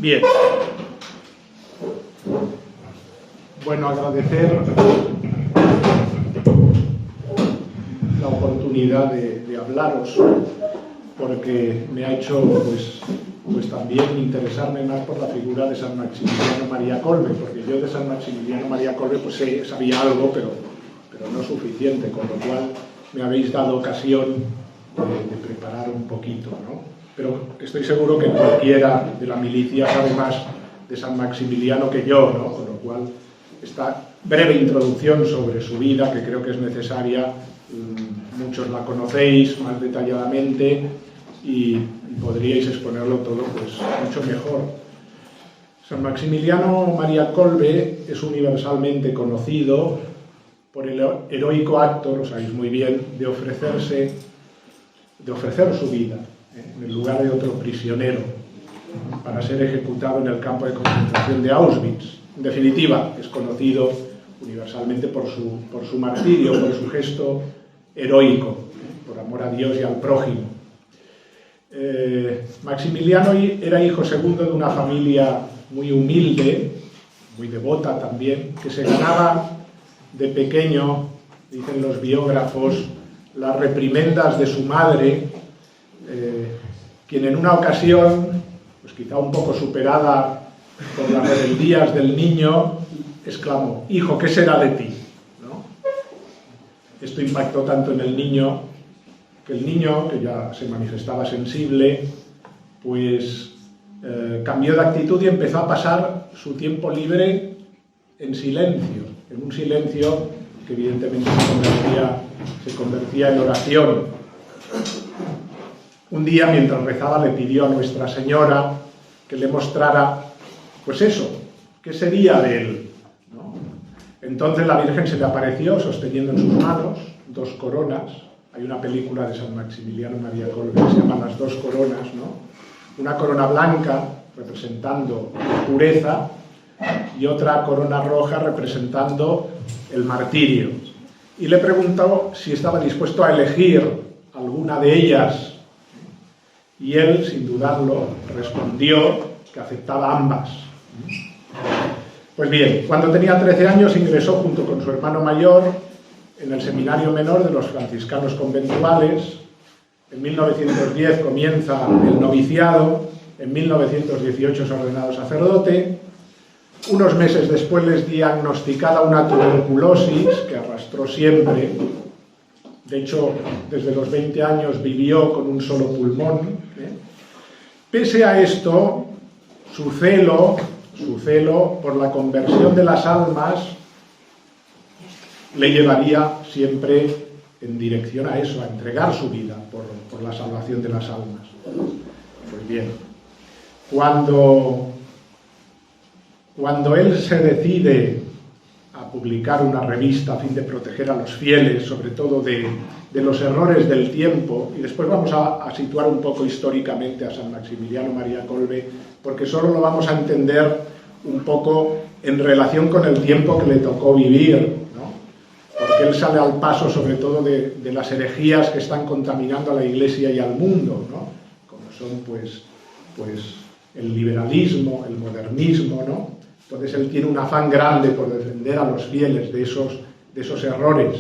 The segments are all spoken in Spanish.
Bien. Bueno, agradecer la oportunidad de hablaros, porque me ha hecho pues también interesarme más por la figura de San Maximiliano María Kolbe, porque yo de San Maximiliano María Kolbe pues sabía algo, pero no suficiente, con lo cual me habéis dado ocasión de preparar un poquito, ¿no? Pero estoy seguro que cualquiera de la milicia sabe más de San Maximiliano que yo, ¿no? Con lo cual, esta breve introducción sobre su vida, que creo que es necesaria, muchos la conocéis más detalladamente y podríais exponerlo todo pues mucho mejor. San Maximiliano María Kolbe es universalmente conocido por el heroico acto, lo sabéis muy bien, de ofrecer su vida en el lugar de otro prisionero para ser ejecutado en el campo de concentración de Auschwitz. En definitiva, es conocido universalmente por su martirio, por su gesto heroico, por amor a Dios y al prójimo. Maximiliano era hijo segundo de una familia muy humilde, muy devota también, que se ganaba de pequeño, dicen los biógrafos, las reprimendas de su madre, quien en una ocasión, pues quizá un poco superada por las rebeldías del niño, exclamó: «Hijo, ¿qué será de ti?», ¿no? Esto impactó tanto en el niño, que ya se manifestaba sensible, pues cambió de actitud y empezó a pasar su tiempo libre en silencio, en un silencio que evidentemente se convertía en oración. Un día, mientras rezaba, le pidió a Nuestra Señora que le mostrara, pues eso, qué sería de él, ¿no? Entonces la Virgen se le apareció sosteniendo en sus manos dos coronas. Hay una película de San Maximiliano María Kolbe que se llama Las dos coronas, ¿no? Una corona blanca representando pureza y otra corona roja representando el martirio. Y le preguntó si estaba dispuesto a elegir alguna de ellas. Y él, sin dudarlo, respondió que aceptaba ambas. Pues bien, cuando tenía 13 años ingresó junto con su hermano mayor en el seminario menor de los franciscanos conventuales. En 1910 comienza el noviciado, en 1918 es ordenado sacerdote. Unos meses después les diagnosticada una tuberculosis que arrastró siempre. De hecho, desde los 20 años vivió con un solo pulmón. Pese a esto, su celo por la conversión de las almas le llevaría siempre en dirección a eso, a entregar su vida por la salvación de las almas. Pues bien, cuando él se decide a publicar una revista a fin de proteger a los fieles, sobre todo de los errores del tiempo, y después vamos a situar un poco históricamente a San Maximiliano María Kolbe, porque solo lo vamos a entender un poco en relación con el tiempo que le tocó vivir, ¿no? Porque él sale al paso sobre todo de las herejías que están contaminando a la Iglesia y al mundo, ¿no? Como son pues el liberalismo, el modernismo, ¿no? Entonces él tiene un afán grande por defender a los fieles de esos errores.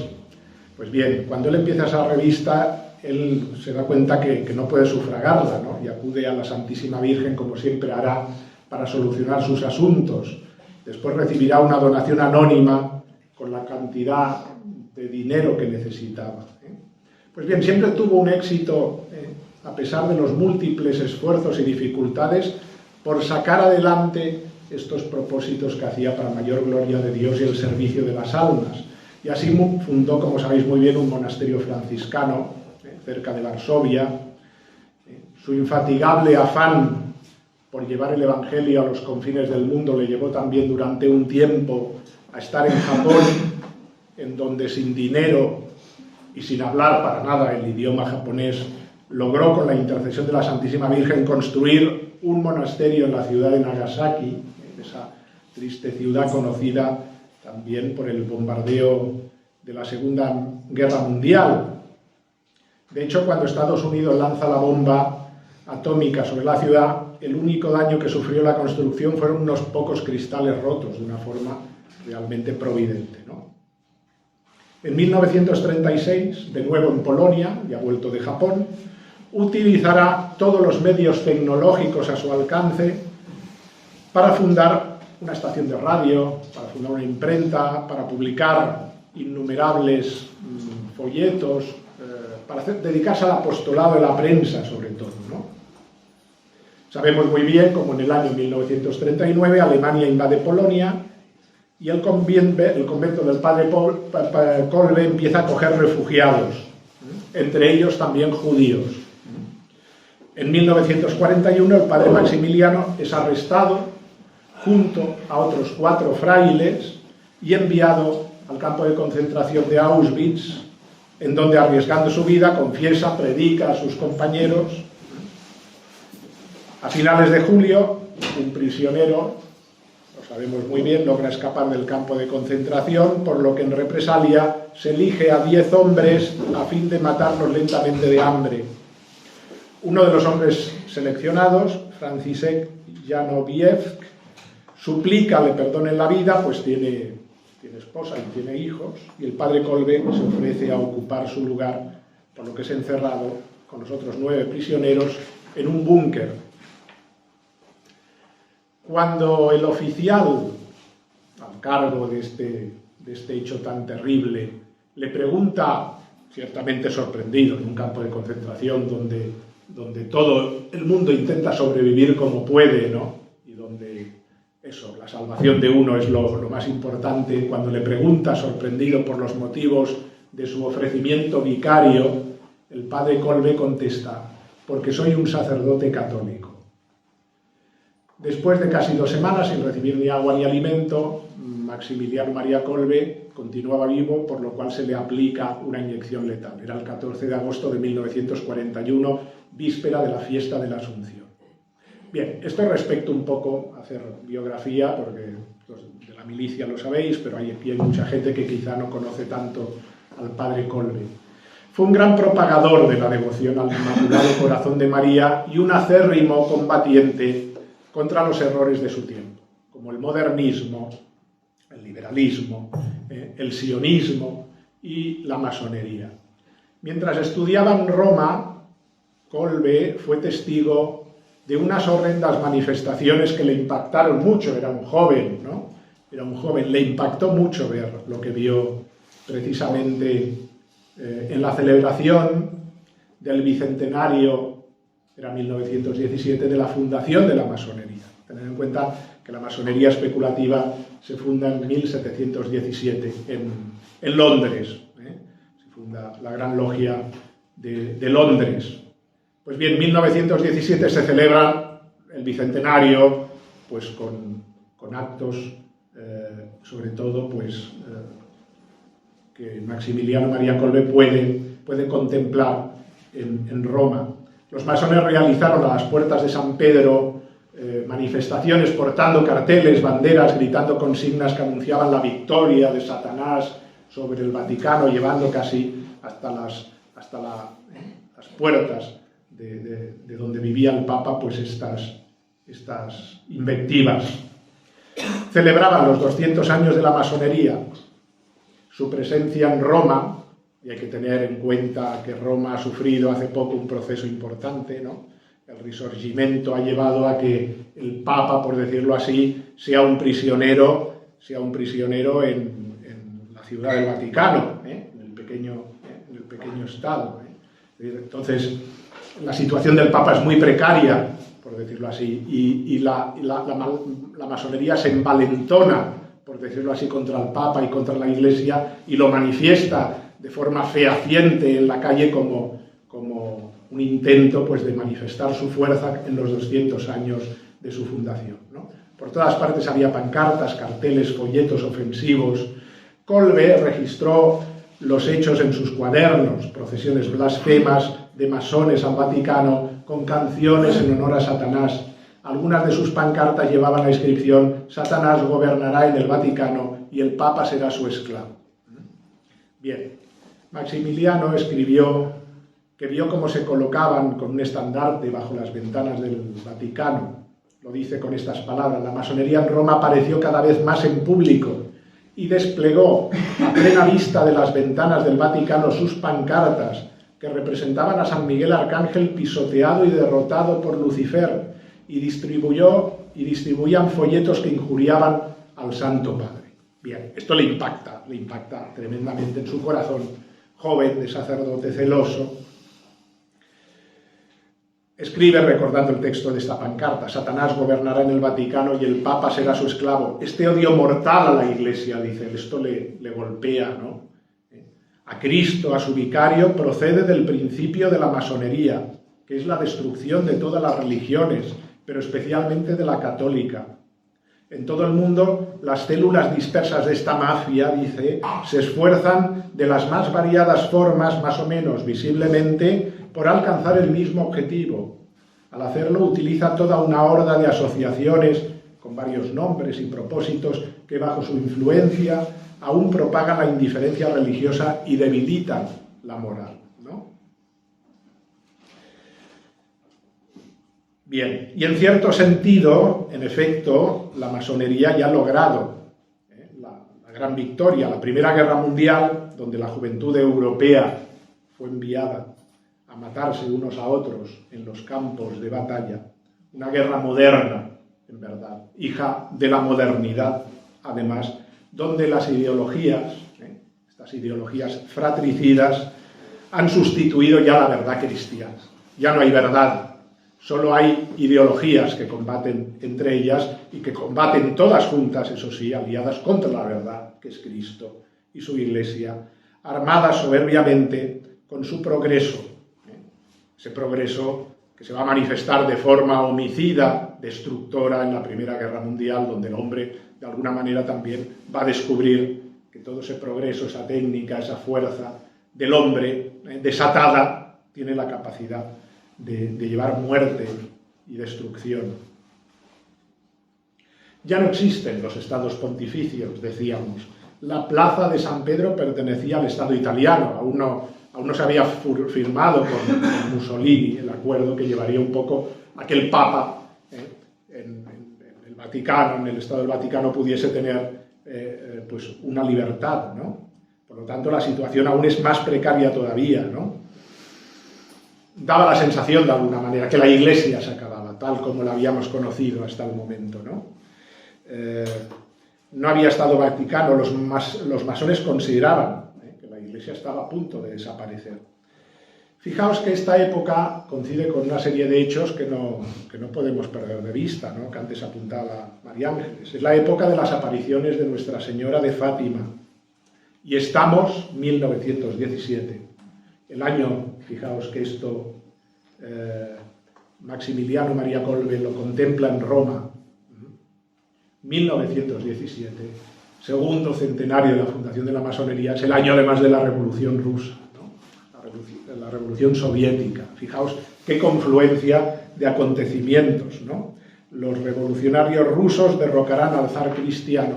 Pues bien, cuando él empieza esa revista, él se da cuenta que no puede sufragarla, ¿no? Y acude a la Santísima Virgen, como siempre hará, para solucionar sus asuntos. Después recibirá una donación anónima con la cantidad de dinero que necesitaba. Pues bien, siempre tuvo un éxito, a pesar de los múltiples esfuerzos y dificultades, por sacar adelante estos propósitos que hacía para mayor gloria de Dios y el servicio de las almas. Y así fundó, como sabéis muy bien, un monasterio franciscano cerca de Varsovia. Su infatigable afán por llevar el Evangelio a los confines del mundo le llevó también durante un tiempo a estar en Japón, en donde sin dinero y sin hablar para nada el idioma japonés, logró con la intercesión de la Santísima Virgen construir un monasterio en la ciudad de Nagasaki, esa triste ciudad conocida también por el bombardeo de la Segunda Guerra Mundial. De hecho, cuando Estados Unidos lanza la bomba atómica sobre la ciudad, el único daño que sufrió la construcción fueron unos pocos cristales rotos, de una forma realmente providente, ¿no? En 1936, de nuevo en Polonia, ya vuelto de Japón, utilizará todos los medios tecnológicos a su alcance para fundar una estación de radio, para fundar una imprenta, para publicar innumerables folletos, para dedicarse al apostolado de la prensa, sobre todo, ¿no? Sabemos muy bien cómo en el año 1939 Alemania invade Polonia y el convento del padre Kolbe empieza a acoger refugiados, entre ellos también judíos. En 1941 el padre Maximiliano es arrestado junto a otros 4 frailes y enviado al campo de concentración de Auschwitz, en donde, arriesgando su vida, confiesa, predica a sus compañeros. A finales de julio, un prisionero, lo sabemos muy bien, logra escapar del campo de concentración, por lo que en represalia se elige a 10 hombres a fin de matarlos lentamente de hambre. Uno de los hombres seleccionados, František Janowiecki, suplica le perdonen la vida, pues tiene esposa y tiene hijos, y el padre Kolbe se ofrece a ocupar su lugar, por lo que es encerrado con los otros 9 prisioneros en un búnker. Cuando el oficial al cargo de este hecho tan terrible le pregunta, ciertamente sorprendido, en un campo de concentración donde todo el mundo intenta sobrevivir como puede, ¿no? Y donde la salvación de uno es lo más importante, cuando le pregunta, sorprendido por los motivos de su ofrecimiento vicario, el padre Kolbe contesta: porque soy un sacerdote católico. Después de casi 2 semanas sin recibir ni agua ni alimento, Maximiliano María Kolbe continuaba vivo, por lo cual se le aplica una inyección letal. Era el 14 de agosto de 1941, víspera de la fiesta de la Asunción. Bien, esto respecto un poco a hacer biografía, porque los de la milicia lo sabéis, pero aquí hay mucha gente que quizá no conoce tanto al padre Kolbe. Fue un gran propagador de la devoción al Inmaculado Corazón de María y un acérrimo combatiente contra los errores de su tiempo, como el modernismo, el liberalismo, el sionismo y la masonería. Mientras estudiaba en Roma, Kolbe fue testigo de unas horrendas manifestaciones que le impactaron mucho. Era un joven, ¿no? Era un joven, le impactó mucho ver lo que vio precisamente en la celebración del bicentenario, era 1917, de la fundación de la masonería. Tened en cuenta que la masonería especulativa se funda en 1717 en Londres. Se funda la Gran Logia de Londres. Pues bien, en 1917 se celebra el bicentenario, pues con actos, sobre todo, pues que Maximiliano María Kolbe puede contemplar en Roma. Los masones realizaron a las puertas de San Pedro manifestaciones portando carteles, banderas, gritando consignas que anunciaban la victoria de Satanás sobre el Vaticano, llevando casi hasta las puertas de donde vivía el Papa, pues estas invectivas. Celebraban los 200 años de la masonería, su presencia en Roma, y hay que tener en cuenta que Roma ha sufrido hace poco un proceso importante, ¿no? El Risorgimento ha llevado a que el Papa, por decirlo así, sea un prisionero en la ciudad del Vaticano, en el pequeño Estado. Entonces, la situación del Papa es muy precaria, por decirlo así, y la masonería se envalentona, por decirlo así, contra el Papa y contra la Iglesia, y lo manifiesta de forma fehaciente en la calle como un intento, pues, de manifestar su fuerza en los 200 años de su fundación, ¿no? Por todas partes había pancartas, carteles, folletos ofensivos. Kolbe registró los hechos en sus cuadernos, procesiones blasfemas de masones al Vaticano con canciones en honor a Satanás. Algunas de sus pancartas llevaban la inscripción: Satanás gobernará en el Vaticano y el Papa será su esclavo. Bien, Maximiliano escribió que vio cómo se colocaban con un estandarte bajo las ventanas del Vaticano. Lo dice con estas palabras: la masonería en Roma apareció cada vez más en público y desplegó a plena vista de las ventanas del Vaticano sus pancartas que representaban a San Miguel Arcángel pisoteado y derrotado por Lucifer, y distribuían folletos que injuriaban al Santo Padre. Bien, esto le impacta tremendamente en su corazón, joven, de sacerdote celoso. Escribe recordando el texto de esta pancarta: Satanás gobernará en el Vaticano y el Papa será su esclavo. Este odio mortal a la Iglesia, dice, esto le golpea, ¿no? A Cristo, a su vicario, procede del principio de la masonería, que es la destrucción de todas las religiones, pero especialmente de la católica. En todo el mundo, las células dispersas de esta mafia, dice, se esfuerzan de las más variadas formas, más o menos visiblemente, por alcanzar el mismo objetivo. Al hacerlo, utiliza toda una horda de asociaciones con varios nombres y propósitos que, bajo su influencia, aún propagan la indiferencia religiosa y debilitan la moral, ¿no? Bien, y en cierto sentido, en efecto, la masonería ya ha logrado la gran victoria. La Primera Guerra Mundial, donde la juventud europea fue enviada a matarse unos a otros en los campos de batalla. Una guerra moderna, en verdad, hija de la modernidad, además, donde las ideologías, estas ideologías fratricidas, han sustituido ya la verdad cristiana. Ya no hay verdad, solo hay ideologías que combaten entre ellas y que combaten todas juntas, eso sí, aliadas contra la verdad, que es Cristo y su Iglesia, armadas soberbiamente con su progreso. Ese progreso que se va a manifestar de forma homicida, destructora en la Primera Guerra Mundial, donde el hombre, de alguna manera, también va a descubrir que todo ese progreso, esa técnica, esa fuerza del hombre desatada, tiene la capacidad de llevar muerte y destrucción. Ya no existen los estados pontificios, decíamos. La plaza de San Pedro pertenecía al Estado italiano, aún no se había firmado con Mussolini el acuerdo que llevaría un poco a que el Papa en el Vaticano, en el Estado del Vaticano, pudiese tener pues una libertad, ¿no? Por lo tanto, la situación aún es más precaria todavía, ¿no? Daba la sensación, de alguna manera, que la Iglesia se acababa, tal como la habíamos conocido hasta el momento, ¿no? No había Estado Vaticano, los masones consideraban que la Iglesia estaba a punto de desaparecer. Fijaos que esta época coincide con una serie de hechos que no podemos perder de vista, ¿no? Que antes apuntaba María Ángeles. Es la época de las apariciones de Nuestra Señora de Fátima. Y estamos en 1917. El año, fijaos que esto Maximiliano María Kolbe lo contempla en Roma. 1917, segundo centenario de la fundación de la masonería, es el año además de la Revolución Rusa, ¿no? La Revolución Soviética. Fijaos qué confluencia de acontecimientos, ¿no? Los revolucionarios rusos derrocarán al zar cristiano,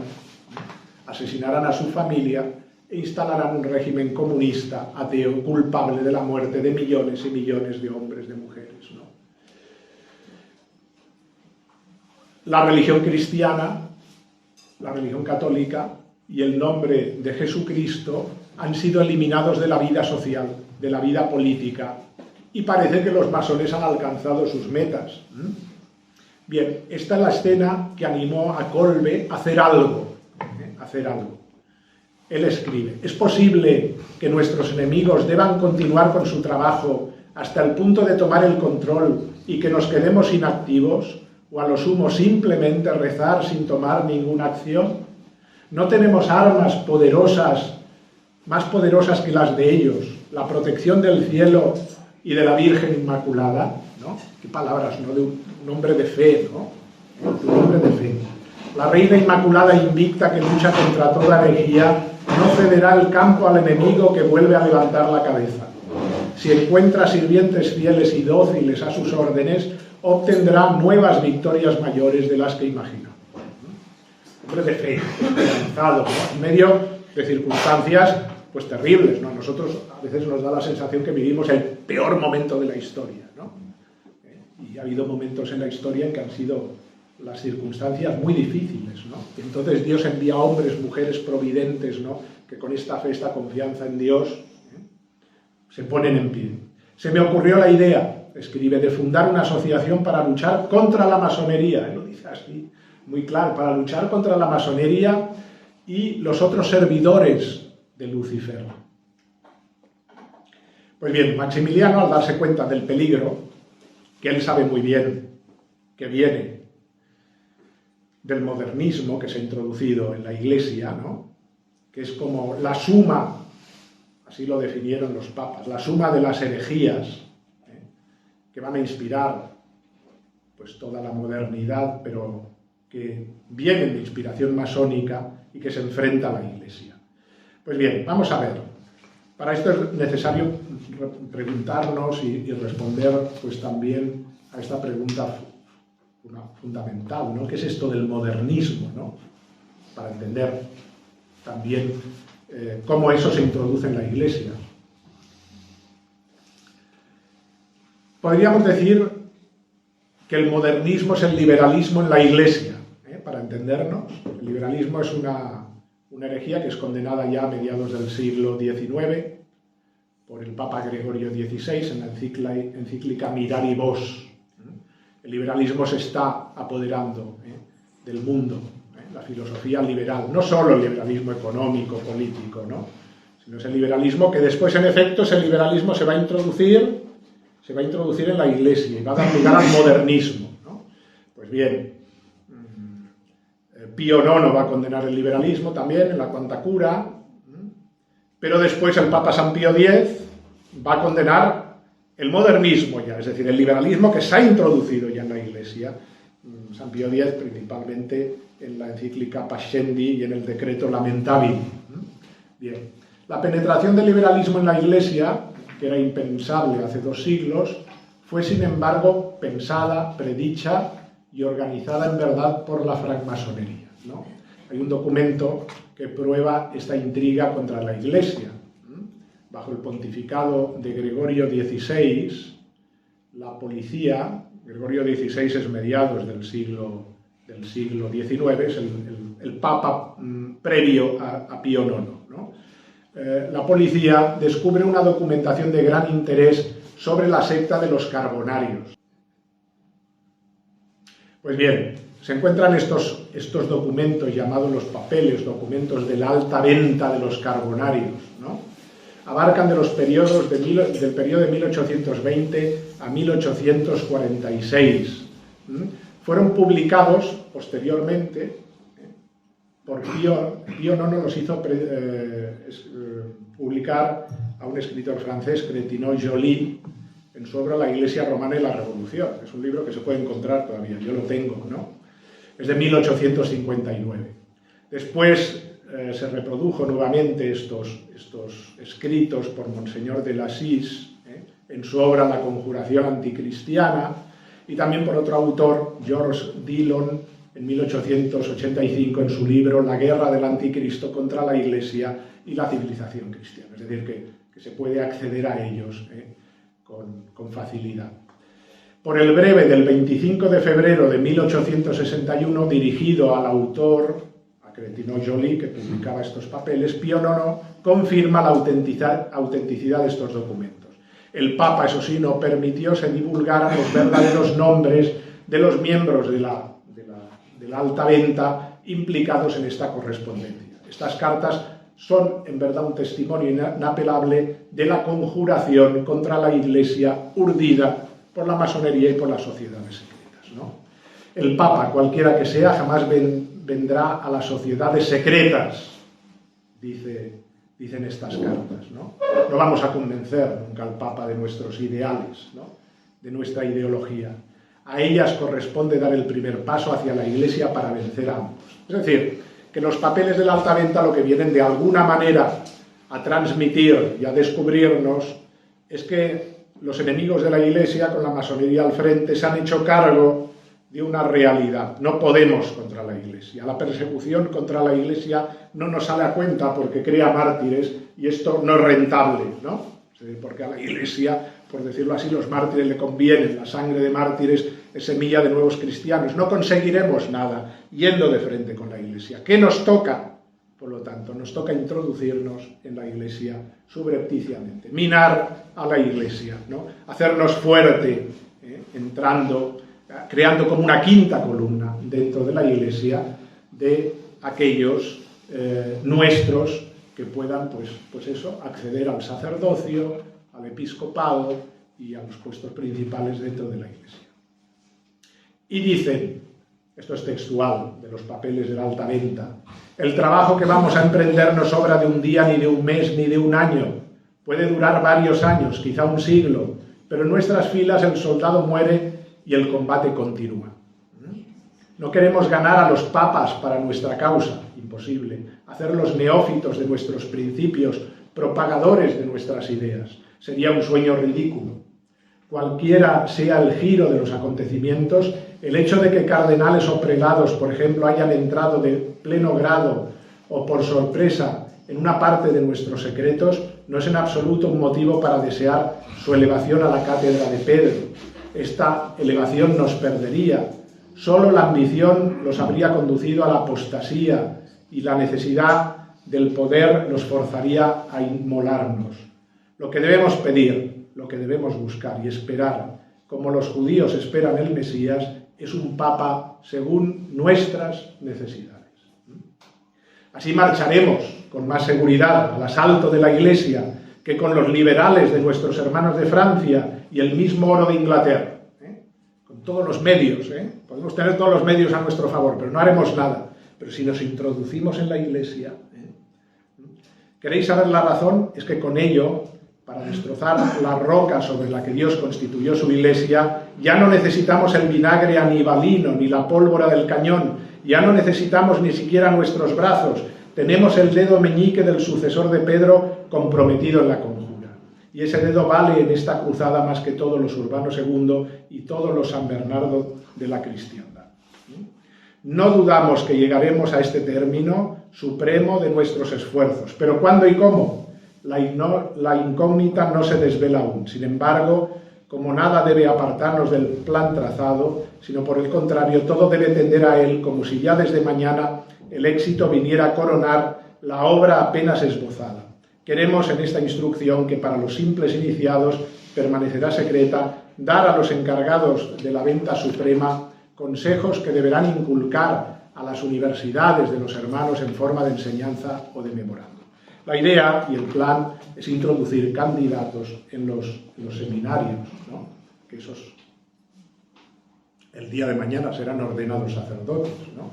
asesinarán a su familia e instalarán un régimen comunista, ateo, culpable de la muerte de millones y millones de hombres, de mujeres, ¿no? La religión cristiana, la religión católica y el nombre de Jesucristo han sido eliminados de la vida social, de la vida política, y parece que los masones han alcanzado sus metas. Bien, esta es la escena que animó a Kolbe a hacer algo. Él escribe: es posible que nuestros enemigos deban continuar con su trabajo hasta el punto de tomar el control y que nos quedemos inactivos, o a lo sumo simplemente rezar sin tomar ninguna acción. No tenemos armas poderosas, más poderosas que las de ellos, la protección del cielo y de la Virgen Inmaculada, ¿no? Qué palabras, ¿no? De un hombre de fe, ¿no? De un hombre de fe. La Reina Inmaculada invicta que lucha contra toda herejía, no cederá el campo al enemigo que vuelve a levantar la cabeza. Si encuentra sirvientes fieles y dóciles a sus órdenes, obtendrá nuevas victorias mayores de las que imagina. Hombre de fe, esperanzado, ¿no? En medio de circunstancias pues terribles, ¿no? Nosotros a veces nos da la sensación que vivimos peor momento de la historia, ¿no? Y ha habido momentos en la historia en que han sido las circunstancias muy difíciles, ¿no? Y entonces Dios envía hombres, mujeres providentes, ¿no? Que con esta fe, esta confianza en Dios, se ponen en pie. Se me ocurrió la idea, escribe, de fundar una asociación para luchar contra la masonería, lo dice así, muy claro, para luchar contra la masonería y los otros servidores de Lucifer. Pues bien, Maximiliano, al darse cuenta del peligro, que él sabe muy bien que viene del modernismo que se ha introducido en la Iglesia, ¿no? Que es como la suma, así lo definieron los papas, la suma de las herejías, que van a inspirar pues toda la modernidad, pero que vienen de inspiración masónica y que se enfrenta a la Iglesia. Pues bien, vamos a ver. Para esto es necesario preguntarnos y responder pues también a esta pregunta fundamental, ¿no? ¿Qué es esto del modernismo, ¿no? Para entender también cómo eso se introduce en la Iglesia. Podríamos decir que el modernismo es el liberalismo en la Iglesia, para entendernos. El liberalismo es una herejía que es condenada ya a mediados del siglo XIX por el Papa Gregorio XVI en la encíclica Mirari Vos. El liberalismo se está apoderando del mundo, la filosofía liberal, no solo el liberalismo económico, político, ¿no? Sino es el liberalismo que después, en efecto, ese liberalismo se va a introducir en la Iglesia y va a dar lugar al modernismo, ¿no? Pues bien, Pío IX va a condenar el liberalismo también en la Quanta Cura, pero después el Papa San Pío X va a condenar el modernismo ya, es decir, el liberalismo que se ha introducido ya en la Iglesia, San Pío X principalmente en la encíclica Pascendi y en el decreto Lamentabili. Bien, la penetración del liberalismo en la Iglesia, que era impensable hace 2 siglos, fue sin embargo pensada, predicha y organizada en verdad por la francmasonería, ¿no? Hay un documento que prueba esta intriga contra la Iglesia. Bajo el pontificado de Gregorio XVI, la policía, Gregorio XVI es mediados del siglo XIX, es el papa previo a Pío IX, ¿no? La policía descubre una documentación de gran interés sobre la secta de los carbonarios. Pues bien, se encuentran estos documentos llamados los papeles, documentos de la alta venta de los carbonarios, ¿no? Abarcan de los periodos del periodo de 1820 a 1846. Fueron publicados posteriormente por Pío IX, los hizo publicar a un escritor francés, Cretineau Joly, en su obra La Iglesia Romana y la Revolución. Es un libro que se puede encontrar todavía, yo lo tengo, ¿no? Es de 1859. Después se reprodujo nuevamente estos escritos por Monseñor de Lassis en su obra La Conjuración Anticristiana y también por otro autor, George Dillon, en 1885 en su libro La guerra del anticristo contra la Iglesia y la civilización cristiana. Es decir, que se puede acceder a ellos con facilidad. Por el breve del 25 de febrero de 1861, dirigido al autor, a Cretineau Joly, que publicaba estos papeles, Pío IX confirma la autenticidad de estos documentos. El Papa, eso sí, no permitió se divulgaran los verdaderos nombres de los miembros de la alta venta implicados en esta correspondencia. Estas cartas son, en verdad, un testimonio inapelable de la conjuración contra la Iglesia urdida por la masonería y por las sociedades secretas, ¿no? El Papa, cualquiera que sea, jamás vendrá a las sociedades secretas, dicen estas cartas, ¿no? No vamos a convencer nunca al Papa de nuestros ideales, ¿no? De nuestra ideología. A ellas corresponde dar el primer paso hacia la Iglesia para vencer a ambos. Es decir, que los papeles de la alta venta lo que vienen de alguna manera a transmitir y a descubrirnos es que los enemigos de la Iglesia, con la masonería al frente, se han hecho cargo de una realidad. No podemos contra la Iglesia. La persecución contra la Iglesia no nos sale a cuenta porque crea mártires y esto no es rentable, ¿no? Es decir, porque a la Iglesia por decirlo así, los mártires le convienen, la sangre de mártires es semilla de nuevos cristianos. No conseguiremos nada yendo de frente con la Iglesia. ¿Qué nos toca? Por lo tanto, nos toca introducirnos en la Iglesia subrepticiamente, minar a la Iglesia, ¿no? Hacernos fuerte, entrando, creando como una quinta columna dentro de la Iglesia de aquellos nuestros que puedan, pues eso, acceder al sacerdocio, al episcopado y a los puestos principales dentro de la Iglesia. Y dicen, esto es textual de los papeles de la alta venta, el trabajo que vamos a emprender no sobra de un día, ni de un mes, ni de un año. Puede durar varios años, quizá un siglo, pero en nuestras filas el soldado muere y el combate continúa. No queremos ganar a los papas para nuestra causa, imposible. Hacerlos neófitos de nuestros principios, propagadores de nuestras ideas. Sería un sueño ridículo. Cualquiera sea el giro de los acontecimientos, el hecho de que cardenales o prelados, por ejemplo, hayan entrado de pleno grado o por sorpresa en una parte de nuestros secretos, no es en absoluto un motivo para desear su elevación a la cátedra de Pedro. Esta elevación nos perdería. Solo la ambición los habría conducido a la apostasía y la necesidad del poder nos forzaría a inmolarnos. Lo que debemos pedir, lo que debemos buscar y esperar, como los judíos esperan el Mesías, es un papa según nuestras necesidades. Así marcharemos con más seguridad al asalto de la Iglesia que con los liberales de nuestros hermanos de Francia y el mismo oro de Inglaterra. Con todos los medios, podemos tener todos los medios a nuestro favor, pero no haremos nada. Pero si nos introducimos en la Iglesia, ¿queréis saber la razón? Es que con ello, para destrozar la roca sobre la que Dios constituyó su Iglesia, ya no necesitamos el vinagre anibalino ni la pólvora del cañón, ya no necesitamos ni siquiera nuestros brazos, tenemos el dedo meñique del sucesor de Pedro comprometido en la conjura. Y ese dedo vale en esta cruzada más que todos los Urbano II y todos los San Bernardo de la cristiandad. No dudamos que llegaremos a este término supremo de nuestros esfuerzos, pero ¿cuándo y cómo? La incógnita no se desvela aún. Sin embargo, como nada debe apartarnos del plan trazado, sino por el contrario, todo debe tender a él, como si ya desde mañana el éxito viniera a coronar la obra apenas esbozada. Queremos en esta instrucción, que para los simples iniciados permanecerá secreta, dar a los encargados de la venta suprema consejos que deberán inculcar a las universidades de los hermanos en forma de enseñanza o de memorando. La idea y el plan es introducir candidatos en los seminarios, ¿no? Que esos el día de mañana serán ordenados sacerdotes, ¿no?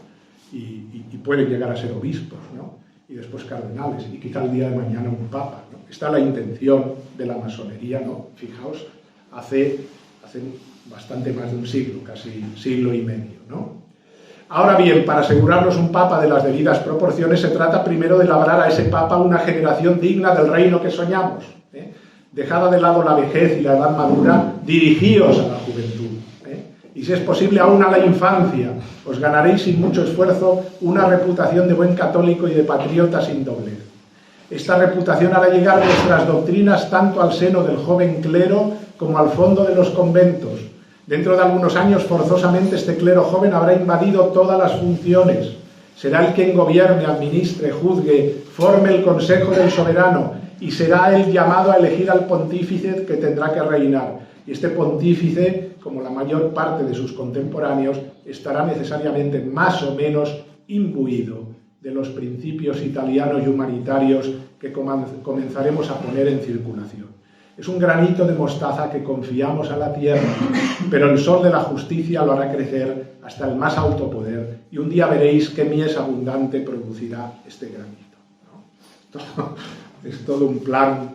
y pueden llegar a ser obispos, ¿no? Y después cardenales, y quizá el día de mañana un papa, ¿no? Esta es la intención de la masonería, ¿no? Fijaos, hace bastante más de un siglo, casi siglo y medio, ¿no? Ahora bien, para asegurarnos un papa de las debidas proporciones, se trata primero de labrar a ese papa una generación digna del reino que soñamos. Dejada de lado la vejez y la edad madura, dirigíos a la juventud. Y si es posible, aún a la infancia, os ganaréis sin mucho esfuerzo una reputación de buen católico y de patriota sin doblez. Esta reputación hará llegar nuestras doctrinas tanto al seno del joven clero como al fondo de los conventos. Dentro de algunos años, forzosamente, este clero joven habrá invadido todas las funciones. Será el quien gobierne, administre, juzgue, forme el consejo del soberano, y será él llamado a elegir al pontífice que tendrá que reinar. Y este pontífice, como la mayor parte de sus contemporáneos, estará necesariamente más o menos imbuido de los principios italianos y humanitarios que comenzaremos a poner en circulación. Es un granito de mostaza que confiamos a la tierra, pero el sol de la justicia lo hará crecer hasta el más alto poder, y un día veréis qué mies abundante producirá este granito, ¿no? Es todo un plan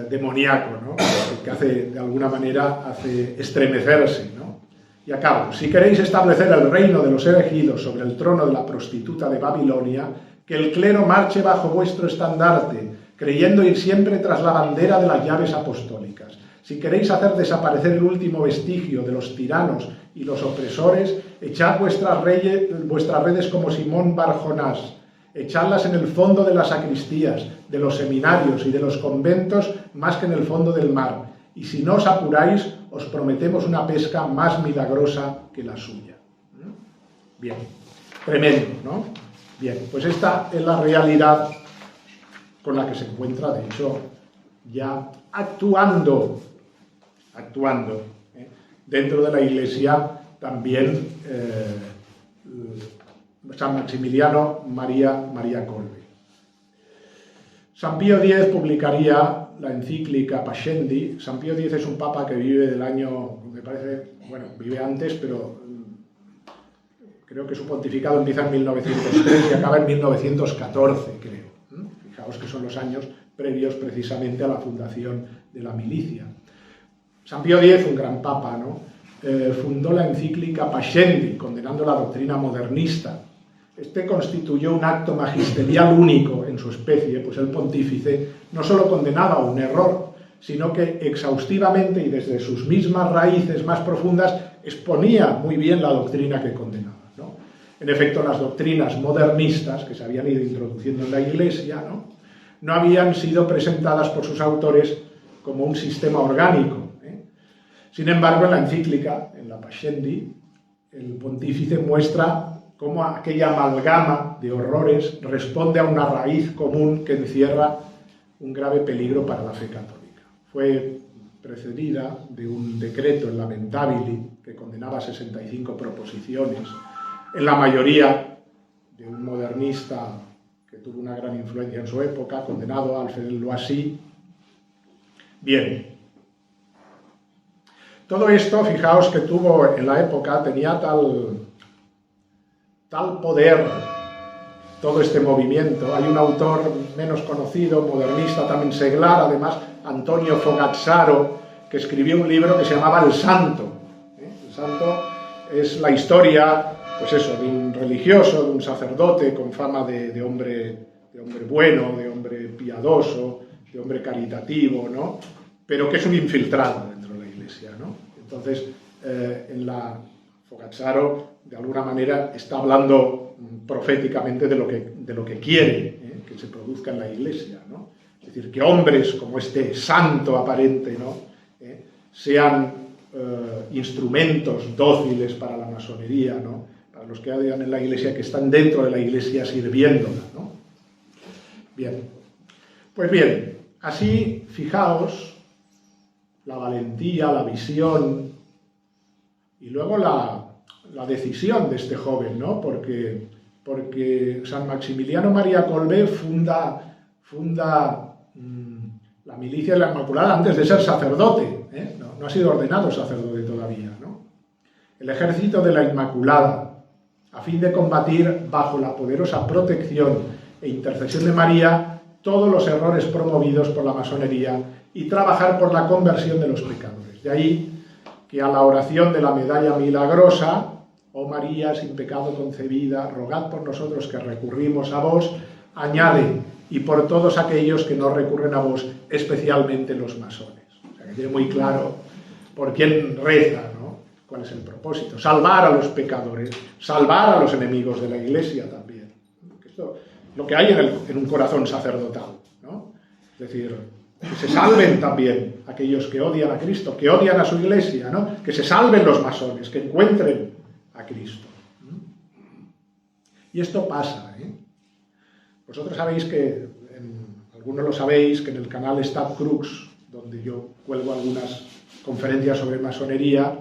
demoníaco, ¿no? Que hace, de alguna manera, hace estremecerse, ¿no? Y acabo. Si queréis establecer el reino de los elegidos sobre el trono de la prostituta de Babilonia, que el clero marche bajo vuestro estandarte, creyendo ir siempre tras la bandera de las llaves apostólicas. Si queréis hacer desaparecer el último vestigio de los tiranos y los opresores, echad vuestras redes como Simón Bar Jonás, echadlas en el fondo de las sacristías, de los seminarios y de los conventos, más que en el fondo del mar, y si no os apuráis, os prometemos una pesca más milagrosa que la suya. Bien, tremendo, ¿no? Bien, pues esta es la realidad con la que se encuentra, de hecho, ya actuando dentro de la Iglesia también San Maximiliano María Kolbe. San Pío X publicaría la encíclica Pascendi. San Pío X es un papa que vive del año, me parece, bueno, vive antes, pero creo que su pontificado empieza en 1903 y acaba en 1914, creo. Fijaos que son los años previos precisamente a la fundación de la milicia. San Pío X, un gran papa, ¿no? Fundó la encíclica Pascendi, condenando la doctrina modernista. Este constituyó un acto magisterial único en su especie, pues el pontífice no solo condenaba un error, sino que exhaustivamente y desde sus mismas raíces más profundas exponía muy bien la doctrina que condenaba, ¿no? En efecto, las doctrinas modernistas que se habían ido introduciendo en la Iglesia, no habían sido presentadas por sus autores como un sistema orgánico. Sin embargo, en la encíclica, en la Pascendi, el pontífice muestra cómo aquella amalgama de horrores responde a una raíz común que encierra un grave peligro para la fe católica. Fue precedida de un decreto en Lamentabili que condenaba 65 proposiciones, en la mayoría de un modernista que tuvo una gran influencia en su época, condenado Alfred Loisy. Bien. Todo esto, fijaos que tuvo en la época, tenía tal poder todo este movimiento. Hay un autor menos conocido, modernista, también seglar, además, Antonio Fogazzaro, que escribió un libro que se llamaba El Santo. El Santo es la historia, pues eso, de un religioso, de un sacerdote con fama de hombre bueno, de hombre piadoso, de hombre caritativo, ¿no? Pero que es un infiltrado dentro de la Iglesia, ¿no? Entonces, en la Fogazzaro, de alguna manera, está hablando proféticamente de lo que quiere que se produzca en la Iglesia, ¿no? Es decir, que hombres como este santo aparente, ¿no? Sean instrumentos dóciles para la masonería, ¿no? Para los que hayan en la Iglesia, que están dentro de la Iglesia sirviéndola, ¿no? Bien, pues bien, así, fijaos, la valentía, la visión y luego la decisión de este joven, ¿no? Porque San Maximiliano María Kolbe funda la milicia de la Inmaculada antes de ser sacerdote, ¿eh? No ha sido ordenado sacerdote todavía, ¿no? El ejército de la Inmaculada, a fin de combatir bajo la poderosa protección e intercesión de María todos los errores promovidos por la masonería y trabajar por la conversión de los pecadores. De ahí que a la oración de la medalla milagrosa, oh María, sin pecado concebida, rogad por nosotros que recurrimos a vos, añade, y por todos aquellos que no recurren a vos, especialmente los masones. O sea, que tiene muy claro por quién reza, ¿no? Cuál es el propósito. Salvar a los pecadores, salvar a los enemigos de la Iglesia también. Esto es lo que hay en un corazón sacerdotal, ¿no? Es decir, que se salven también aquellos que odian a Cristo, que odian a su Iglesia, ¿no? Que se salven los masones, que encuentren a Cristo. Y esto pasa, ¿eh? Vosotros sabéis que, algunos lo sabéis, que en el canal Stat Crux, donde yo cuelgo algunas conferencias sobre masonería,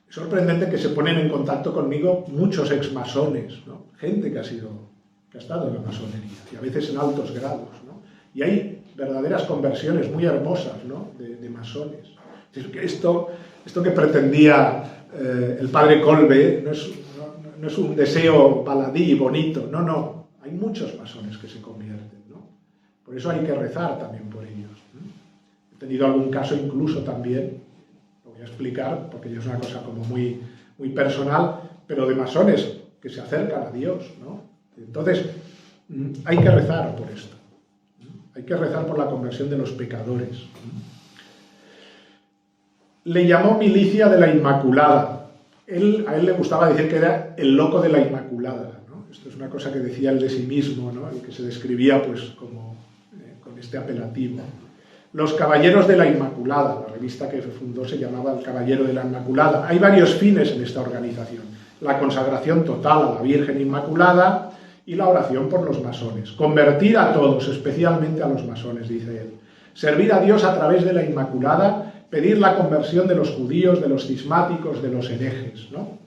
es sorprendente que se ponen en contacto conmigo muchos exmasones, ¿no? Gente que ha estado en la masonería, y a veces en altos grados, ¿no? Y hay verdaderas conversiones muy hermosas, ¿no? de masones. Es decir, que esto que pretendía el padre Kolbe no es un deseo baladí y bonito, no. Hay muchos masones que se convierten, ¿no? Por eso hay que rezar también por ellos. He tenido algún caso incluso también, lo voy a explicar porque ya es una cosa como muy, muy personal, pero de masones que se acercan a Dios, ¿no? Entonces, hay que rezar por esto. Hay que rezar por la conversión de los pecadores. Le llamó milicia de la Inmaculada. A él le gustaba decir que era el loco de la Inmaculada, ¿no? Esto es una cosa que decía él de sí mismo, ¿no? El que se describía pues como con este apelativo. los Caballeros de la Inmaculada. La revista que fundó se llamaba El Caballero de la Inmaculada. Hay varios fines en esta organización: la consagración total a la Virgen Inmaculada y la oración por los masones. Convertir a todos, especialmente a los masones, dice él. Servir a Dios a través de la Inmaculada, pedir la conversión de los judíos, de los cismáticos, de los herejes, ¿no?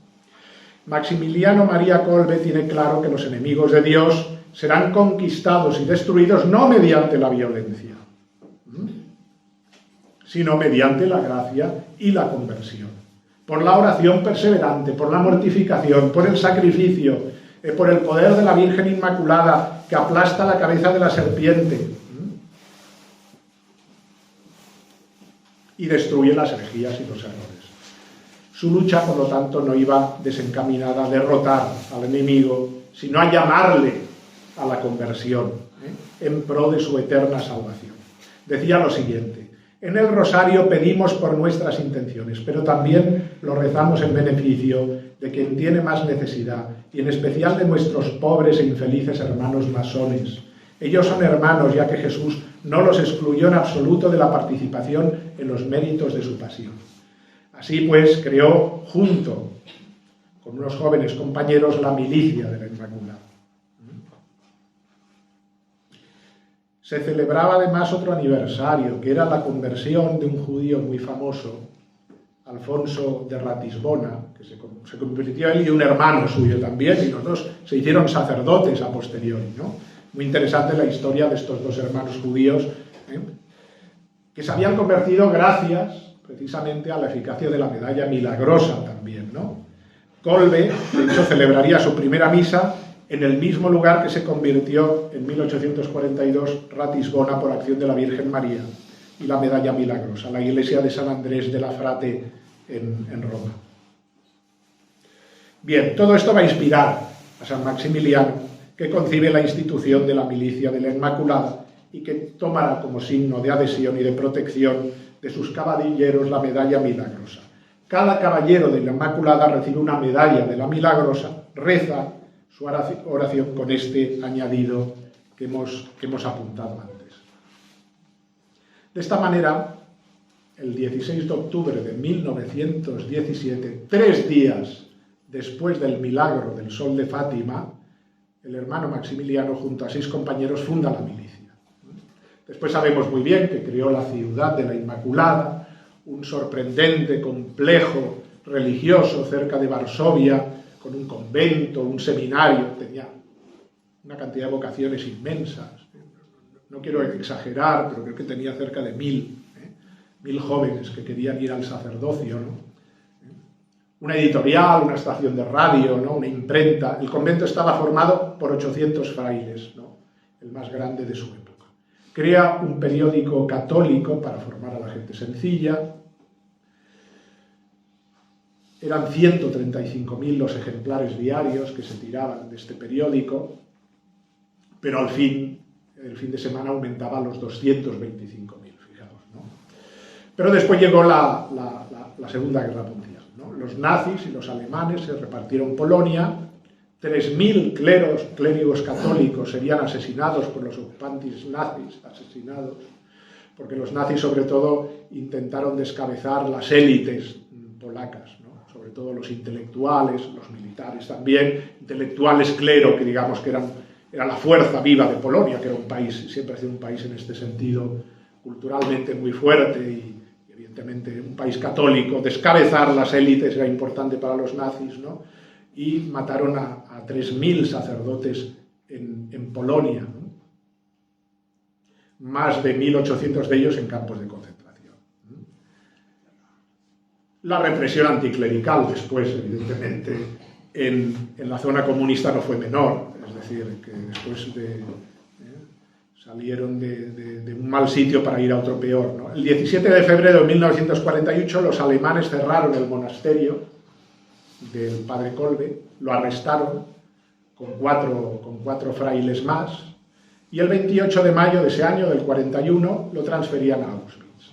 Maximiliano María Kolbe tiene claro que los enemigos de Dios serán conquistados y destruidos no mediante la violencia, sino mediante la gracia y la conversión. Por la oración perseverante, por la mortificación, por el sacrificio, por el poder de la Virgen Inmaculada que aplasta la cabeza de la serpiente y destruye las herejías y los errores. Su lucha, por lo tanto, no iba desencaminada a derrotar al enemigo, sino a llamarle a la conversión, en pro de su eterna salvación. Decía lo siguiente: en el rosario pedimos por nuestras intenciones, pero también lo rezamos en beneficio de quien tiene más necesidad, y en especial de nuestros pobres e infelices hermanos masones. Ellos son hermanos, ya que Jesús no los excluyó en absoluto de la participación en los méritos de su pasión. Así pues, creó, junto con unos jóvenes compañeros, la milicia de la Inmaculada. Se celebraba además otro aniversario, que era la conversión de un judío muy famoso, Alfonso de Ratisbona, que se convirtió él y un hermano suyo también, y los dos se hicieron sacerdotes a posteriori, ¿no? Muy interesante la historia de estos dos hermanos judíos, que se habían convertido gracias precisamente a la eficacia de la medalla milagrosa también, ¿no? Kolbe, de hecho, celebraría su primera misa en el mismo lugar que se convirtió en 1842 Ratisbona por acción de la Virgen María y la medalla milagrosa, la iglesia de San Andrés de la Frate en Roma. Bien, todo esto va a inspirar a San Maximiliano, que concibe la institución de la milicia de la Inmaculada y que tomará como signo de adhesión y de protección de sus caballeros la medalla milagrosa. Cada caballero de la Inmaculada recibe una medalla de la milagrosa, reza su oración con este añadido que hemos apuntado antes. De esta manera, el 16 de octubre de 1917, 3 días después del milagro del Sol de Fátima, el hermano Maximiliano, junto a 6 compañeros, funda la milicia. Después sabemos muy bien que creó la ciudad de la Inmaculada, un sorprendente complejo religioso cerca de Varsovia, con un convento, un seminario, tenía una cantidad de vocaciones inmensas. No quiero exagerar, pero creo que tenía cerca de 1000 jóvenes que querían ir al sacerdocio, ¿no? Una editorial, una estación de radio, ¿no? Una imprenta. El convento estaba formado por 800 frailes, ¿no? El más grande de su época. Crea un periódico católico para formar a la gente sencilla. Eran 135.000 los ejemplares diarios que se tiraban de este periódico, pero el fin de semana aumentaba a los 225.000, fijaos, ¿no? Pero después llegó la Segunda Guerra Mundial, ¿no? Los nazis y los alemanes se repartieron Polonia, 3.000 clérigos católicos serían asesinados por los ocupantes nazis, porque los nazis sobre todo intentaron descabezar las élites polacas, ¿no? Sobre todo los intelectuales, los militares también, intelectuales clero, que digamos que era la fuerza viva de Polonia, que era un país, siempre ha sido un país en este sentido culturalmente muy fuerte y evidentemente un país católico. Descabezar las élites era importante para los nazis, ¿no? Y mataron a 3.000 sacerdotes en Polonia, ¿no? Más de 1.800 de ellos en campos de concentración. La represión anticlerical después, evidentemente, en la zona comunista no fue menor, es decir, que después salieron de un mal sitio para ir a otro peor, ¿no? El 17 de febrero de 1948 los alemanes cerraron el monasterio del padre Kolbe, lo arrestaron con cuatro frailes más, y el 28 de mayo de ese año, del 41, lo transferían a Auschwitz.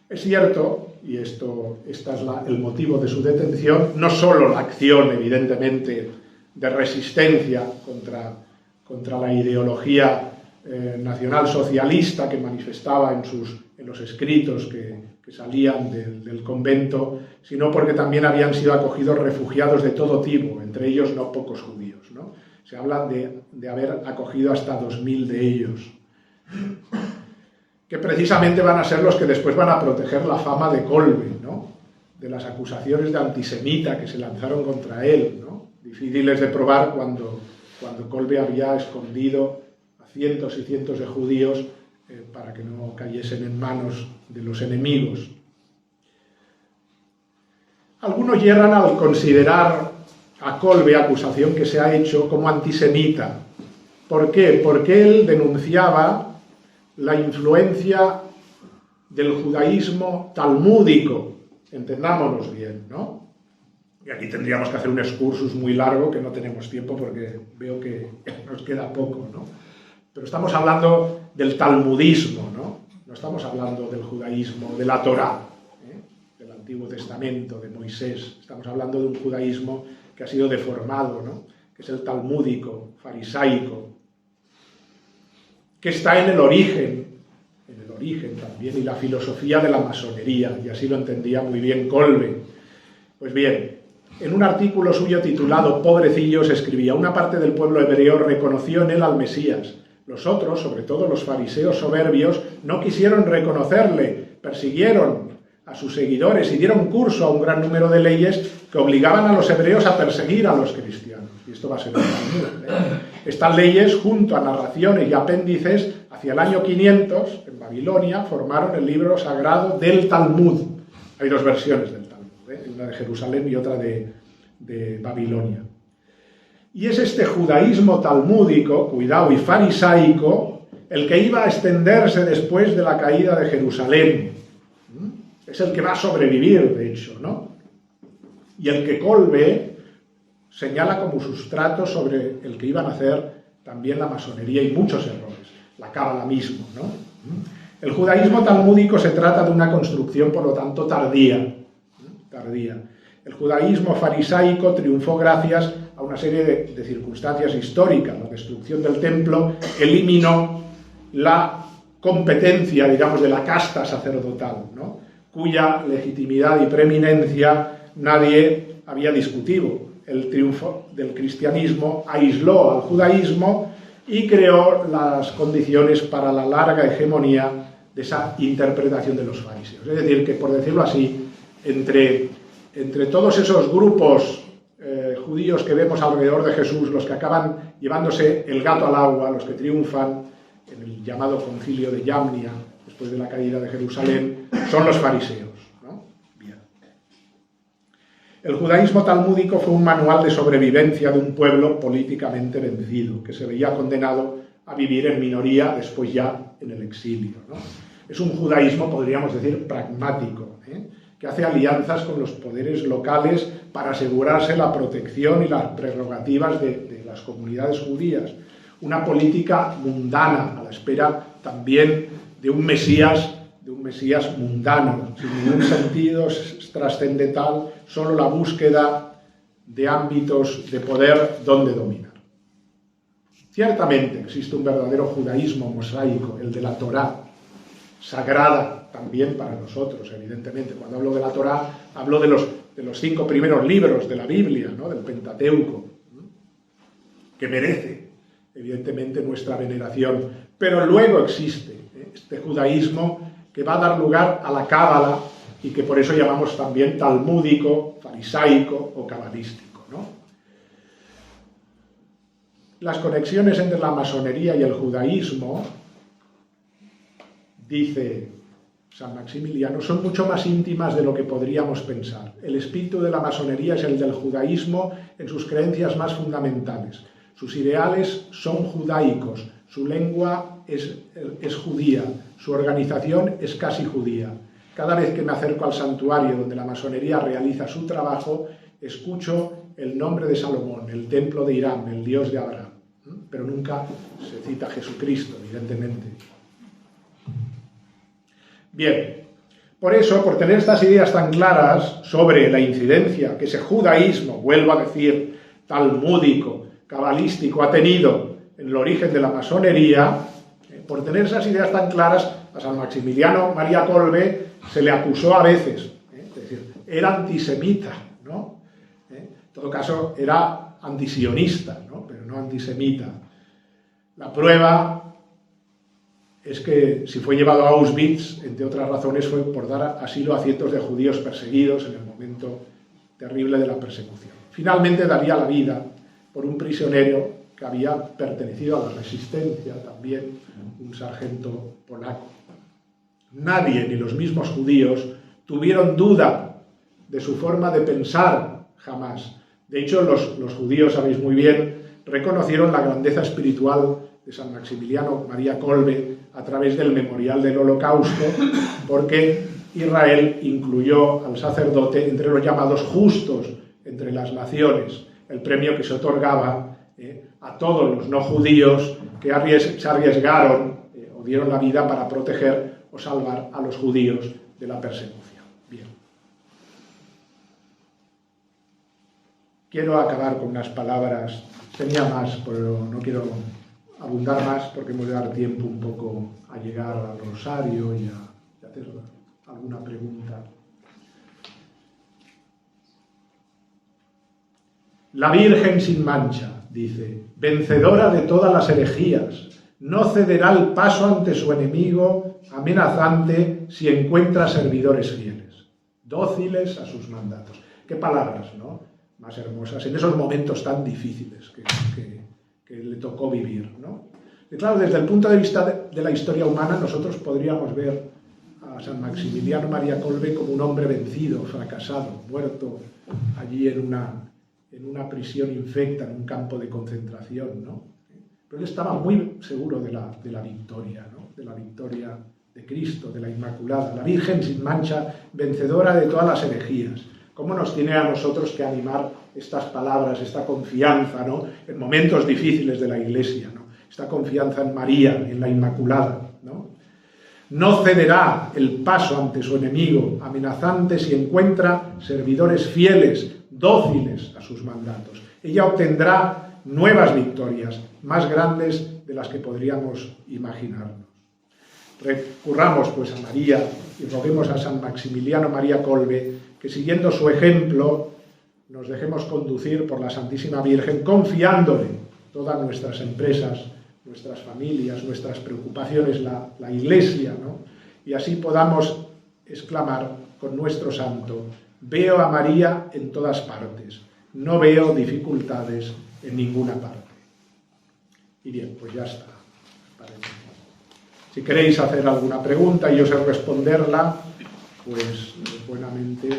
Es cierto, y este es el motivo de su detención, no solo la acción, evidentemente, de resistencia contra la ideología nacionalsocialista que manifestaba en los escritos que salían del convento, sino porque también habían sido acogidos refugiados de todo tipo, entre ellos no pocos judíos, ¿no? Se habla de haber acogido hasta 2000 de ellos, que precisamente van a ser los que después van a proteger la fama de Kolbe, ¿no? De las acusaciones de antisemita que se lanzaron contra él, ¿no? Difíciles de probar cuando Kolbe había escondido a cientos y cientos de judíos para que no cayesen en manos de los enemigos. Algunos yerran al considerar a Kolbe, acusación que se ha hecho, como antisemita. ¿Por qué? Porque él denunciaba la influencia del judaísmo talmúdico, entendámonos bien, ¿no? Y aquí tendríamos que hacer un excursus muy largo, que no tenemos tiempo porque veo que nos queda poco, ¿no? Pero estamos hablando del talmudismo, ¿no? No estamos hablando del judaísmo, de la Torá, del Antiguo Testamento, de Moisés. Estamos hablando de un judaísmo que ha sido deformado, ¿no? Que es el talmúdico, farisaico, que está en el origen también, y la filosofía de la masonería, y así lo entendía muy bien Kolbe. Pues bien, en un artículo suyo titulado Pobrecillos escribía: una parte del pueblo hebreo reconoció en él al Mesías. Los otros, sobre todo los fariseos soberbios, no quisieron reconocerle, persiguieron a sus seguidores y dieron curso a un gran número de leyes que obligaban a los hebreos a perseguir a los cristianos. Y esto va a ser un Talmud, ¿eh? Estas leyes, junto a narraciones y apéndices, hacia el año 500, en Babilonia, formaron el libro sagrado del Talmud. Hay dos versiones del Talmud, ¿eh? Una de Jerusalén y otra de Babilonia. Y es este judaísmo talmúdico, cuidado, y farisaico, el que iba a extenderse después de la caída de Jerusalén. Es el que va a sobrevivir, de hecho, ¿no? Y el que Kolbe señala como sustrato sobre el que iban a hacer también la masonería y muchos errores, la cábala mismo, ¿no? El judaísmo talmúdico se trata de una construcción, por lo tanto, tardía. El judaísmo farisaico triunfó gracias a una serie de circunstancias históricas. La destrucción del templo eliminó la competencia, digamos, de la casta sacerdotal, ¿no? Cuya legitimidad y preeminencia nadie había discutido. El triunfo del cristianismo aisló al judaísmo y creó las condiciones para la larga hegemonía de esa interpretación de los fariseos. Es decir, que, por decirlo así, entre todos esos grupos judíos que vemos alrededor de Jesús, los que acaban llevándose el gato al agua, los que triunfan en el llamado concilio de Yamnia, después de la caída de Jerusalén, son los fariseos, ¿no? Bien. El judaísmo talmúdico fue un manual de sobrevivencia de un pueblo políticamente vencido, que se veía condenado a vivir en minoría, después ya en el exilio, ¿no? Es un judaísmo, podríamos decir, pragmático, que hace alianzas con los poderes locales para asegurarse la protección y las prerrogativas de las comunidades judías. Una política mundana, a la espera también de un Mesías mundano, sin ningún sentido trascendental, solo la búsqueda de ámbitos de poder donde dominar. Ciertamente existe un verdadero judaísmo mosaico, el de la Torá, sagrada también para nosotros, evidentemente. Cuando hablo de la Torá, hablo de los 5 primeros libros de la Biblia, ¿no? Del Pentateuco, ¿no? Que merece, evidentemente, nuestra veneración. Pero luego existe este judaísmo que va a dar lugar a la cábala y que por eso llamamos también talmúdico, farisaico o cabalístico, ¿no? Las conexiones entre la masonería y el judaísmo, dice San Maximiliano, son mucho más íntimas de lo que podríamos pensar. El espíritu de la masonería es el del judaísmo en sus creencias más fundamentales. Sus ideales son judaicos, su lengua es judía, su organización es casi judía. Cada vez que me acerco al santuario donde la masonería realiza su trabajo, escucho el nombre de Salomón, el templo de Irán, el Dios de Abraham. Pero nunca se cita a Jesucristo, evidentemente. Bien, por eso, por tener estas ideas tan claras sobre la incidencia que ese judaísmo, vuelvo a decir, talmúdico, cabalístico, ha tenido en el origen de la masonería, por tener esas ideas tan claras, a San Maximiliano María Kolbe se le acusó a veces, es decir, era antisemita, ¿no? En todo caso, era antisionista, ¿no? Pero no antisemita. La prueba es que si fue llevado a Auschwitz, entre otras razones, fue por dar asilo a cientos de judíos perseguidos en el momento terrible de la persecución. Finalmente daría la vida por un prisionero que había pertenecido a la resistencia, también un sargento polaco. Nadie, ni los mismos judíos, tuvieron duda de su forma de pensar jamás. De hecho, los judíos, sabéis muy bien, reconocieron la grandeza espiritual de San Maximiliano María Kolbe a través del memorial del Holocausto, porque Israel incluyó al sacerdote entre los llamados justos entre las naciones, el premio que se otorgaba a todos los no judíos que se arriesgaron o dieron la vida para proteger o salvar a los judíos de la persecución. Bien. Quiero acabar con unas palabras, tenía más, pero no quiero abundar más porque me voy a dar tiempo un poco a llegar al rosario y a hacer alguna pregunta. La Virgen sin mancha, dice, vencedora de todas las herejías, no cederá el paso ante su enemigo amenazante si encuentra servidores fieles, dóciles a sus mandatos. Qué palabras, ¿no? Más hermosas, en esos momentos tan difíciles que le tocó vivir, ¿no? Y claro, desde el punto de vista de la historia humana, nosotros podríamos ver a San Maximiliano María Kolbe como un hombre vencido, fracasado, muerto allí en una prisión infecta, en un campo de concentración, ¿no? Pero él estaba muy seguro de la victoria, ¿no? De la victoria de Cristo, de la Inmaculada, la Virgen sin mancha, vencedora de todas las herejías. ¿Cómo nos tiene a nosotros que animar estas palabras, esta confianza, ¿no? En momentos difíciles de la Iglesia, ¿no? Esta confianza en María, en la Inmaculada, ¿no? No cederá el paso ante su enemigo amenazante si encuentra servidores fieles, dóciles a sus mandatos. Ella obtendrá nuevas victorias, más grandes de las que podríamos imaginarnos. Recurramos pues a María y roguemos a San Maximiliano María Kolbe que siguiendo su ejemplo nos dejemos conducir por la Santísima Virgen, confiándole todas nuestras empresas, nuestras familias, nuestras preocupaciones, la Iglesia, ¿no? Y así podamos exclamar con nuestro santo: veo a María en todas partes, no veo dificultades en ninguna parte. Y bien, pues ya está. Si queréis hacer alguna pregunta y yo sé responderla, pues buenamente.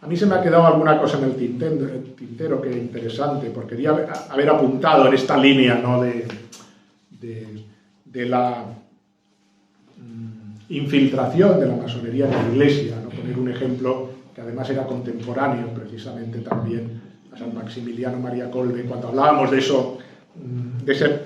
A mí se me ha quedado alguna cosa en el tintero que es interesante, porque quería haber apuntado en esta línea, ¿no? de la infiltración de la masonería en la Iglesia, ¿no? Poner un ejemplo que además era contemporáneo precisamente también a San Maximiliano María Kolbe, cuando hablábamos de eso, de ese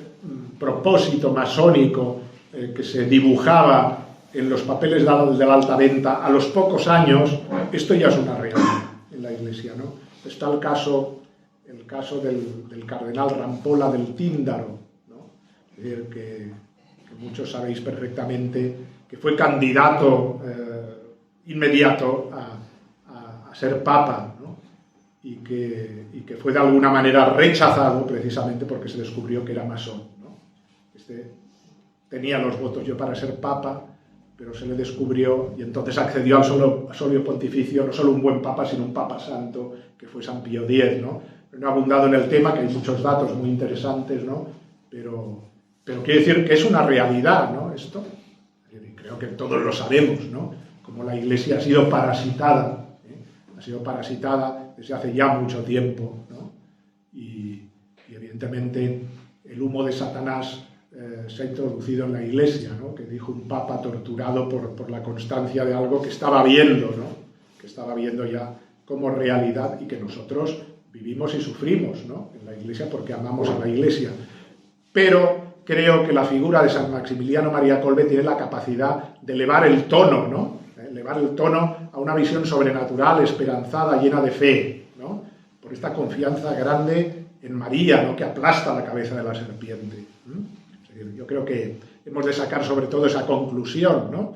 propósito masónico que se dibujaba en los papeles de la alta venta. A los pocos años esto ya es una realidad en la Iglesia, ¿no? Está el caso del cardenal Rampolla del Tíndaro, ¿no? Es decir, que muchos sabéis perfectamente que fue candidato inmediato a ser papa, ¿no? y que fue de alguna manera rechazado precisamente porque se descubrió que era masón, ¿no? Tenía los votos yo para ser papa, pero se le descubrió y entonces accedió al solio pontificio, no solo un buen papa, sino un papa santo, que fue San Pío X, ¿no? No he abundado en el tema, que hay muchos datos muy interesantes, ¿no? Pero quiero decir que es una realidad, ¿no? Esto, creo que todos lo sabemos, ¿no? Como la Iglesia ha sido parasitada, ha sido parasitada desde hace ya mucho tiempo, ¿no? Y evidentemente el humo de Satanás se ha introducido en la Iglesia, ¿no? Que dijo un papa torturado por la constancia de algo que estaba viendo, ¿no? Que estaba viendo ya como realidad y que nosotros vivimos y sufrimos, ¿no? En la Iglesia porque amamos a la Iglesia. Pero creo que la figura de San Maximiliano María Kolbe tiene la capacidad de elevar el tono, ¿no? Elevar el tono a una visión sobrenatural, esperanzada, llena de fe, ¿no? Por esta confianza grande en María, ¿no?, que aplasta la cabeza de la serpiente. Yo creo que hemos de sacar sobre todo esa conclusión, ¿no?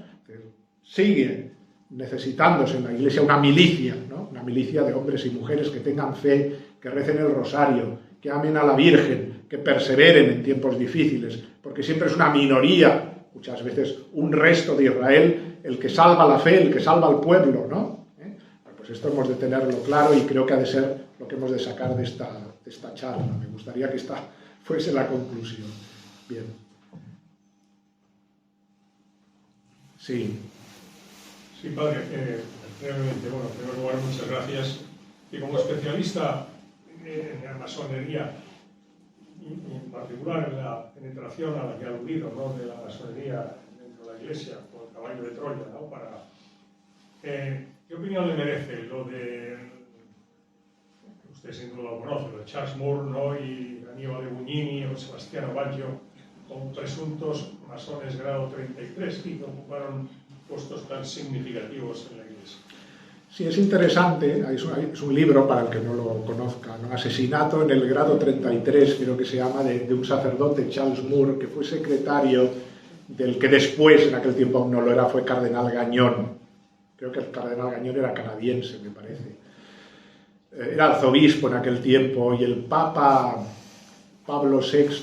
Sigue necesitándose en la Iglesia una milicia, ¿no?, una milicia de hombres y mujeres que tengan fe, que recen el rosario, que amen a la Virgen, que perseveren en tiempos difíciles, porque siempre es una minoría, muchas veces un resto de Israel, el que salva la fe, el que salva al pueblo, ¿no? Pues esto hemos de tenerlo claro y creo que ha de ser lo que hemos de sacar de esta charla. Me gustaría que esta fuese la conclusión. Bien. Sí. Sí, padre, brevemente, bueno, en primer lugar, muchas gracias. Y como especialista en la masonería, y en particular en la penetración a la que ha aludido, ¿no?, de la masonería dentro de la Iglesia, con el caballo de Troya, ¿no?, ¿qué opinión le merece lo de, usted sin duda lo conoce, lo de Charles Moore, ¿no?, y Aníbal de Bugnini o Sebastiano Baggio, con presuntos masones grado 33 que ocuparon puestos tan significativos en la Iglesia? Sí, es interesante, es un libro, para el que no lo conozca, ¿no?, Asesinato en el grado 33, creo que se llama, de un sacerdote, Charles Moore, que fue secretario del que después, en aquel tiempo aún no lo era, fue cardenal Gañón. Creo que el cardenal Gañón era canadiense, me parece. Era arzobispo en aquel tiempo y el Papa Pablo VI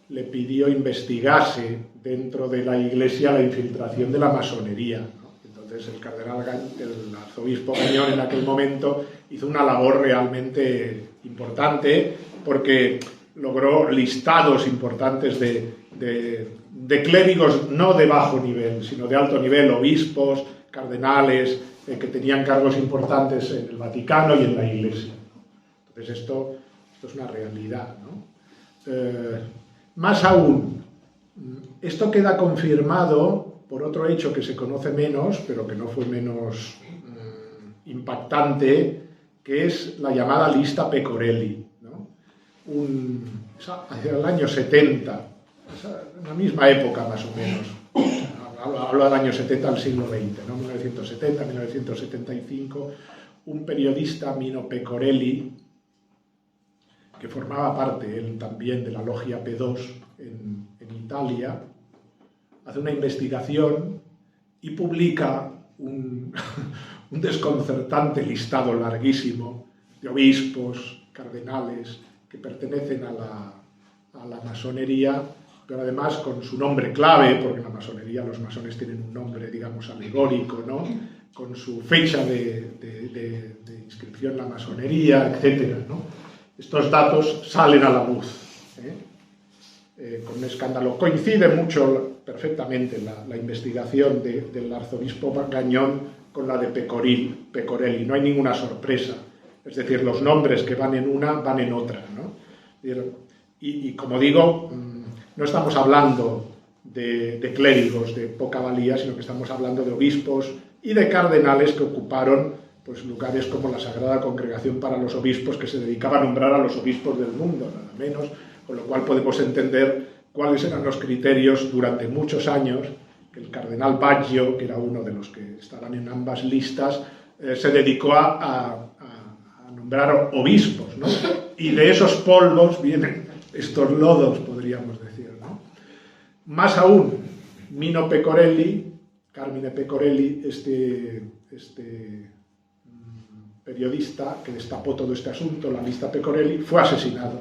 le pidió investigase dentro de la Iglesia la infiltración de la masonería, ¿no? Entonces el arzobispo Gañón en aquel momento hizo una labor realmente importante porque logró listados importantes de clérigos no de bajo nivel, sino de alto nivel, obispos, cardenales, que tenían cargos importantes en el Vaticano y en la Iglesia. Entonces esto es una realidad, ¿no? Más aún, esto queda confirmado por otro hecho que se conoce menos, pero que no fue menos impactante, que es la llamada lista Pecorelli, ¿no? Hacia el año 70, en la misma época más o menos. Hablo del año 70 al siglo XX, ¿no? 1970, 1975, un periodista, Mino Pecorelli, que formaba parte él también de la logia P2 en Italia, hace una investigación y publica un desconcertante listado larguísimo de obispos, cardenales, que pertenecen a la masonería, pero además con su nombre clave, porque en la masonería los masones tienen un nombre, digamos, alegórico, ¿no?, con su fecha de inscripción en la masonería, etcétera, ¿no? Estos datos salen a la luz, con un escándalo. Coincide mucho, perfectamente, la investigación del arzobispo Gañón con la de Pecorelli. No hay ninguna sorpresa. Es decir, los nombres que van en una van en otra, ¿no? Y como digo, no estamos hablando de clérigos de poca valía, sino que estamos hablando de obispos y de cardenales que ocuparon pues lugares como la Sagrada Congregación para los Obispos, que se dedicaba a nombrar a los obispos del mundo, nada menos, con lo cual podemos entender cuáles eran los criterios durante muchos años que el cardenal Baggio, que era uno de los que estaban en ambas listas, se dedicó a nombrar obispos, ¿no? Y de esos polvos vienen estos lodos, podríamos decir, ¿no? Más aún, Mino Pecorelli, Carmine Pecorelli, este periodista que destapó todo este asunto, la lista Pecorelli, fue asesinado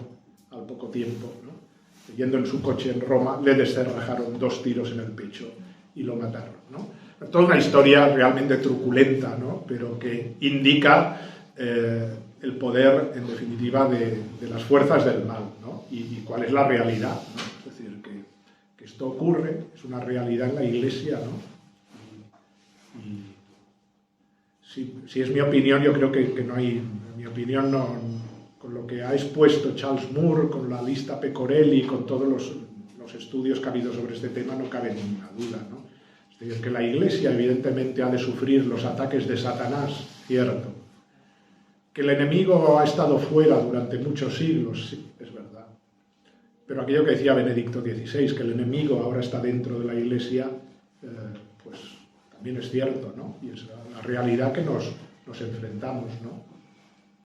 al poco tiempo, ¿no? Yendo en su coche en Roma, le descerrajaron 2 tiros en el pecho y lo mataron, ¿no? Toda una historia realmente truculenta, ¿no?, pero que indica el poder, en definitiva, de las fuerzas del mal, ¿no? Y cuál es la realidad, ¿no? Es decir, que esto ocurre, es una realidad en la Iglesia, ¿no? Y si es mi opinión, yo creo que no hay, en mi opinión, no, con lo que ha expuesto Charles Moore, con la lista Pecorelli, con todos los estudios que ha habido sobre este tema, no cabe ninguna duda, ¿no? Es decir, que la Iglesia evidentemente ha de sufrir los ataques de Satanás, cierto. Que el enemigo ha estado fuera durante muchos siglos, sí, es verdad. Pero aquello que decía Benedicto XVI, que el enemigo ahora está dentro de la Iglesia, pues también es cierto, ¿no? Y es la realidad que nos enfrentamos, ¿no?